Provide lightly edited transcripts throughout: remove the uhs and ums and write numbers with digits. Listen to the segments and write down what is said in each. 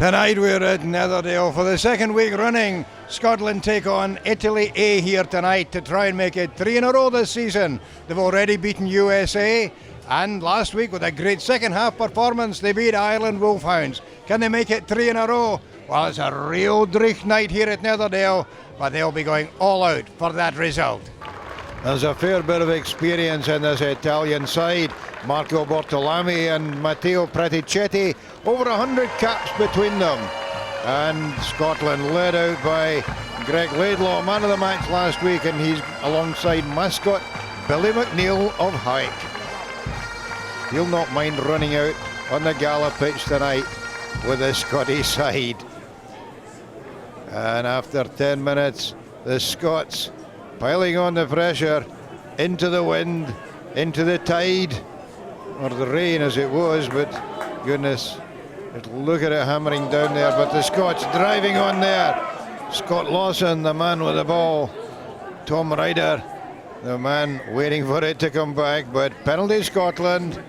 Tonight we're at Netherdale for the second week running. Scotland take on Italy A here tonight to try and make it 3 in a row this season. They've already beaten USA, and last week with a great second half performance they beat Ireland Wolfhounds. Can they make it 3 in a row? Well, it's a real dreich night here at Netherdale, but they'll be going all out for that result. There's a fair bit of experience in this Italian side. Marco Bortolami and Matteo Praticetti, over 100 caps between them. And Scotland led out by Greg Laidlaw, man of the match last week, and he's alongside mascot Billy McNeil of Hawick. He'll not mind running out on the gala pitch tonight with the Scottish side. And after 10 minutes, the Scots piling on the pressure into the wind, into the tide, or the rain as it was, but goodness, look at it hammering down there. But the Scots driving on there. Scott Lawson, the man with the ball. Tom Ryder, the man waiting for it to come back, but penalty Scotland.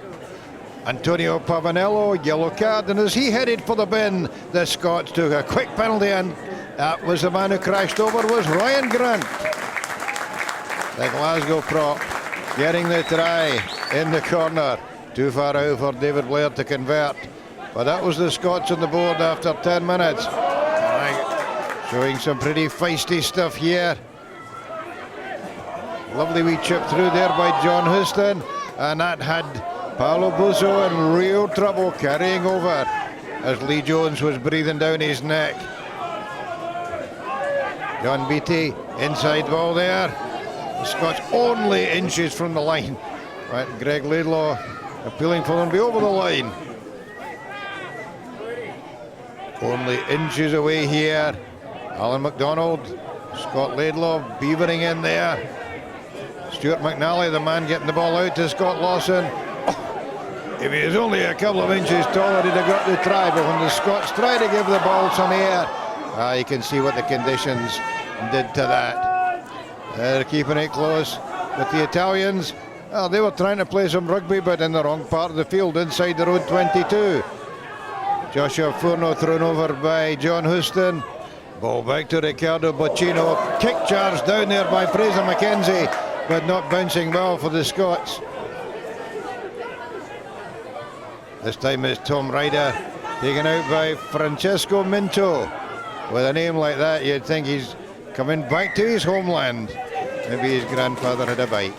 Antonio Pavanello, yellow card, and as he headed for the bin, the Scots took a quick penalty, and that was the man who crashed over, was Ryan Grant. The Glasgow prop getting the try in the corner. Too far out for David Blair to convert. But that was the Scots on the board after 10 minutes. Showing some pretty feisty stuff here. Lovely wee chip through there by John Houston. And that had Paolo Busso in real trouble, carrying over as Lee Jones was breathing down his neck. John Beattie, inside ball there. The Scots only inches from the line. But Greg Laidlaw appealing for them to be over the line. Only inches away here. Alan McDonald, Scott Laidlaw beavering in there. Stuart McNally, the man getting the ball out to Scott Lawson. Oh, if he was only a couple of inches taller, he'd have got the try, but when the Scots try to give the ball some air, you can see what the conditions did to that. They're keeping it close with the Italians. Well, they were trying to play some rugby, but in the wrong part of the field, inside their own 22. Joshua Furno thrown over by John Houston. Ball back to Riccardo Boccino. Kick charge down there by Fraser McKenzie, but not bouncing well for the Scots. This time it's Tom Ryder taken out by Francesco Minto. With a name like that, you'd think he's coming back to his homeland. Maybe his grandfather had a bike.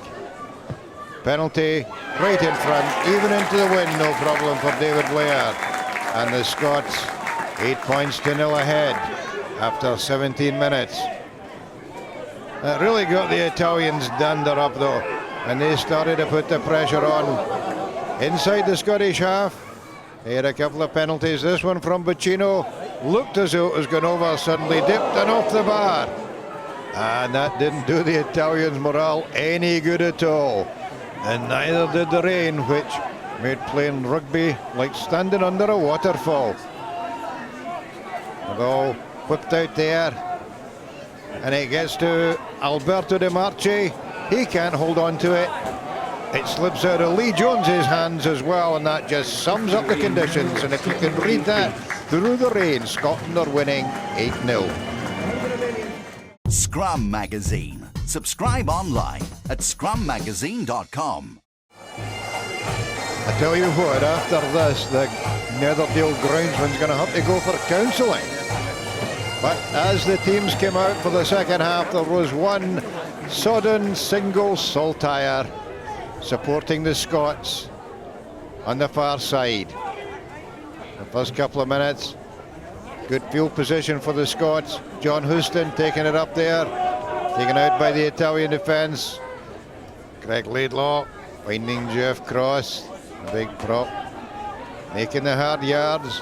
Penalty right in front, even into the wind, no problem for David Blair. And the Scots 8 points to 0 ahead after 17 minutes. That really got the Italians dander up though, and they started to put the pressure on. Inside the Scottish half, they had a couple of penalties. This one from Boccino looked as though it was going over, suddenly dipped and off the bar. And that didn't do the Italians' morale any good at all. And neither did the rain, which made playing rugby like standing under a waterfall. The ball whipped out there, and it gets to Alberto De Marchi. He can't hold on to it. It slips out of Lee Jones's hands as well, and that just sums up the conditions. And if you can read that through the rain, Scotland are winning 8-0. Scrum Magazine. Subscribe online at scrummagazine.com. I tell you what, after this, the Netherdale groundsman's going to have to go for counselling. But as the teams came out for the second half, there was one sodden single saltire supporting the Scots on the far side. The first couple of minutes, good field position for the Scots. John Houston taking it up there, taken out by the Italian defence. Greg Laidlaw finding Jeff Cross, big prop, making the hard yards,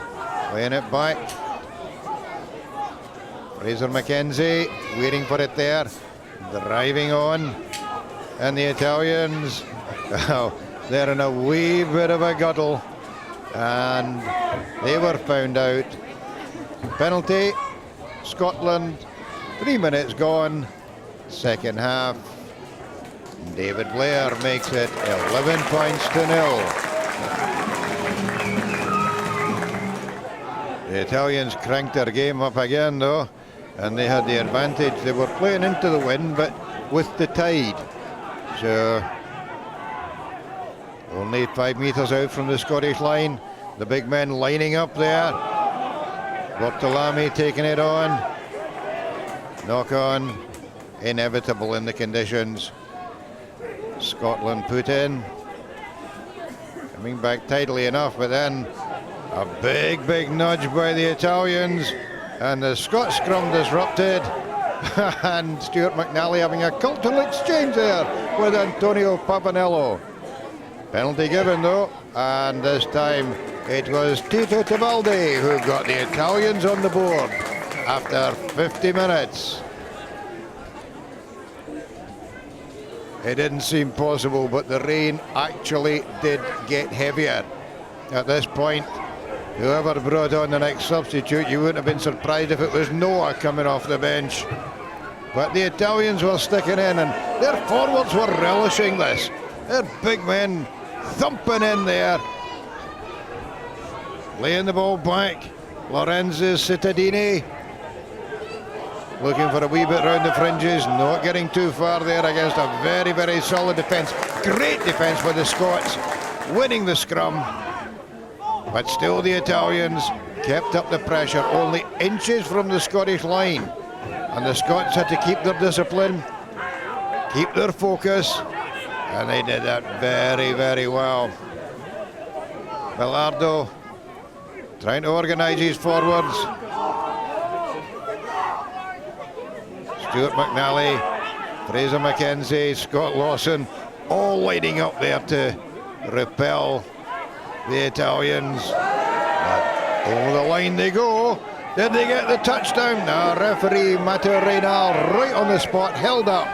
laying it back. Fraser McKenzie waiting for it there, driving on, and the Italians, oh, they're in a wee bit of a guddle, and they were found out. Penalty, Scotland, 3 minutes gone, second half. David Blair makes it 11 points to 0. The Italians cranked their game up again though, and they had the advantage. They were playing into the wind, but with the tide. So only 5 metres out from the Scottish line. The big men lining up there. Bortolami taking it on. Knock on. Inevitable in the conditions. Scotland put in. Coming back tidily enough, but then a big nudge by the Italians. And the Scots scrum disrupted. And Stuart McNally having a cultural exchange there with Antonio Papanello. Penalty given though, and this time it was Tito Tibaldi who got the Italians on the board after 50 minutes. It didn't seem possible, but the rain actually did get heavier. At this point, whoever brought on the next substitute, you wouldn't have been surprised if it was Noah coming off the bench. But the Italians were sticking in, and their forwards were relishing this. Their big men thumping in there, laying the ball back. Lorenzo Cittadini looking for a wee bit round the fringes, not getting too far there against a very solid defence. Great defence by the Scots, winning the scrum, but still the Italians kept up the pressure, only inches from the Scottish line, and the Scots had to keep their discipline, keep their focus, and they did that very well. Bilardo trying to organise his forwards. Stuart McNally, Fraser McKenzie, Scott Lawson, all lining up there to repel the Italians. But over the line they go. Did they get the touchdown? No, referee Matteo Reynal right on the spot, held up.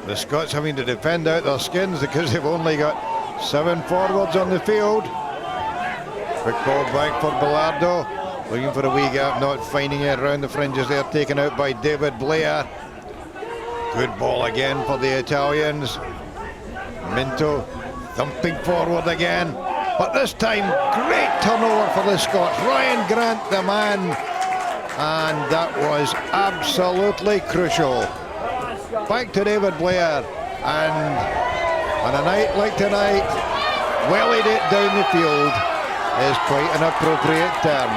The Scots having to defend out their skins because they've only got 7 forwards on the field. Quick ball back for Bilardo, looking for a wee gap, not finding it around the fringes there, taken out by David Blair. Good ball again for the Italians. Minto thumping forward again, but this time great turnover for the Scots. Ryan Grant the man, and that was absolutely crucial. Back to David Blair, and on a night like tonight, wellied it down the field is quite an appropriate term.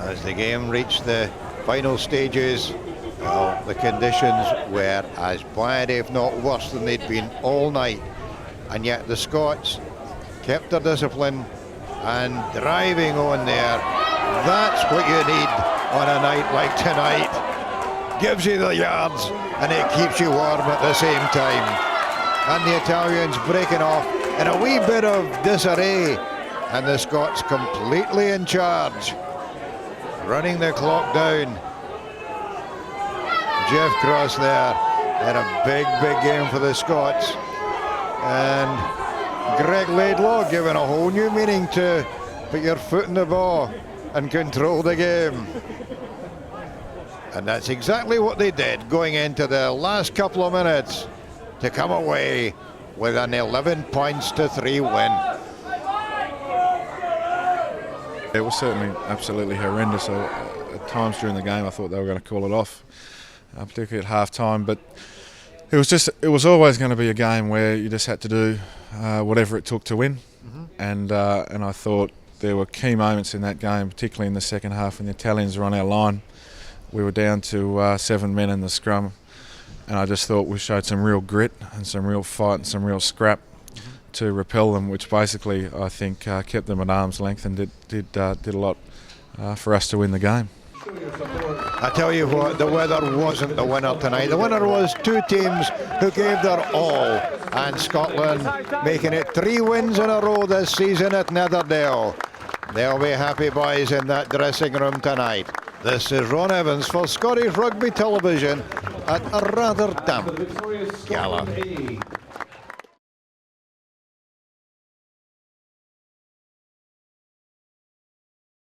As the game reached the final stages, well, the conditions were as bad, if not worse, than they'd been all night, and yet the Scots kept their discipline and driving on there. That's what you need on a night like tonight. Gives you the yards and it keeps you warm at the same time. And the Italians breaking off in a wee bit of disarray, and the Scots completely in charge, running the clock down. Jeff Cross there had a big game for the Scots, and Greg Laidlaw giving a whole new meaning to put your foot in the ball and control the game. And that's exactly what they did, going into the last couple of minutes to come away with an 11 points to 3 win. It was certainly absolutely horrendous. At times during the game I thought they were going to call it off, particularly at half-time, but it was always going to be a game where you just had to do whatever it took to win. And I thought there were key moments in that game, particularly in the second half when the Italians were on our line. We were down to 7 men in the scrum, and I just thought we showed some real grit and some real fight and some real scrap to repel them, which basically I think kept them at arm's length and did a lot for us to win the game. I tell you what, the weather wasn't the winner tonight. The winner was two teams who gave their all, and Scotland making it 3 wins in a row this season at Netherdale. They'll be happy boys in that dressing room tonight. This is Ron Evans for Scottish Rugby Television at a rather damp gala.